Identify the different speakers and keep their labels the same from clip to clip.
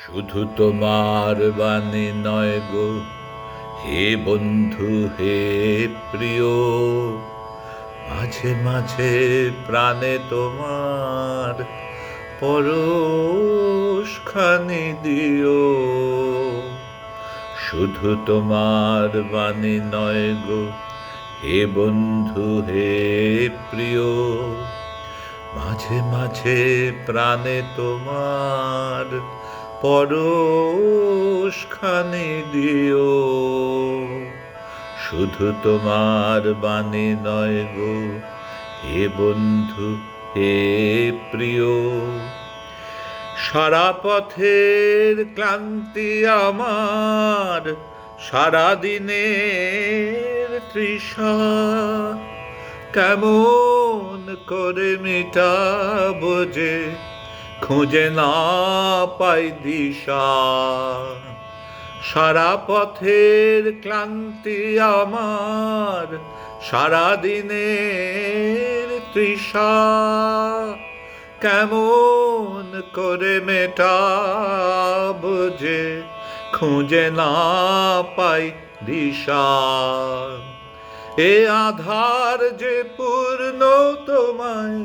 Speaker 1: শুধু তোমার বাণী নয় গো হে বন্ধু হে প্রিয়, মাঝে মাঝে প্রাণে তোমার পরশখানি দিও। শুধু তোমার বাণী নয় গো হে বন্ধু হে প্রিয়, মাঝে মাঝে প্রাণে তোমার পরশখানি দিও। শুধু তোমার বাণী নয় গো হে বন্ধু হে প্রিয়, সারা পথের ক্লান্তি আমার, সারা দিনের তৃষা, কেমন করে মিটাবো যে খুঁজে না পাই দিশা। সারা পথের ক্লান্তি আমার, সারা দিনের তৃষা, কেমন করে মেটাবো যে খুঁজে না পাই দিশা। এ আধার যে পূর্ণ তোমায়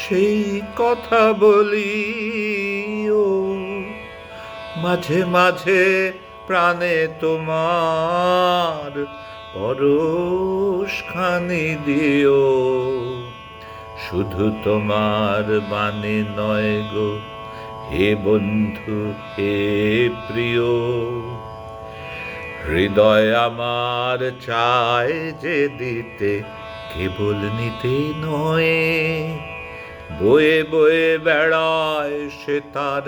Speaker 1: সেই কথা বলি ও, মাঝে মাঝে প্রাণে তোমার পরশখানি দিও। শুধু তোমার বাণী নয় গো হে বন্ধু হে প্রিয়, হৃদয় আমার চায় যে দিতে কেবল নিতে নয়, বয়ে বয়ে বেড়ায় সে তার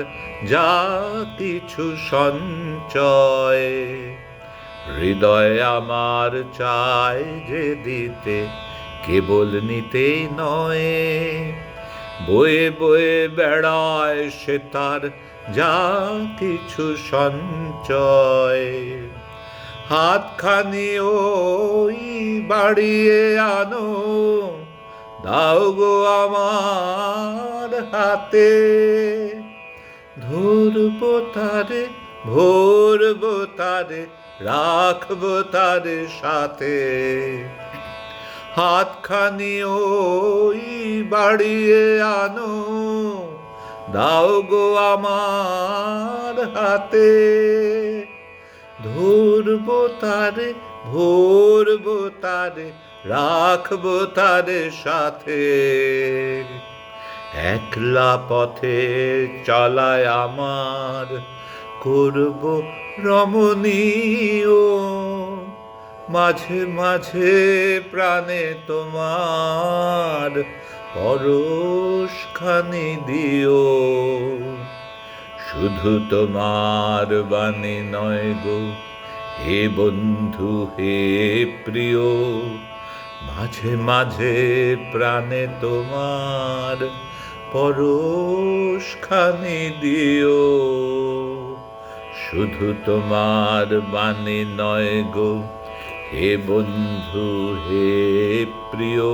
Speaker 1: যা কিছু সঞ্চয়। হৃদয় আমার চায় যে দিতে কেবল নিতেই নয়, বয়ে বয়ে বেড়ায় সে তার যা কিছু সঞ্চয়। হাতখানি ওই বাড়িয়ে আনো, দাও গো আমার হাতে, ধরবো তারে ভরবো তারে রাখবো তারে সাথে। হাতখানি ওই বাড়িয়ে আনো, দাও গো আমার হাতে, ধরবো তারে ভরবো তারে রাখবো তারে সাথে। একলা পথে চলায় আমার করব রমণীয়, মাঝে মাঝে প্রাণে তোমার পরশখানি দিও। শুধু তোমার বাণী নয় গো হে বন্ধু হে প্রিয়, মাঝে মাঝে প্রাণে তোমার পরশখানি দিও। শুধু তোমার বাণী নয় গো হে বন্ধু হে প্রিয়।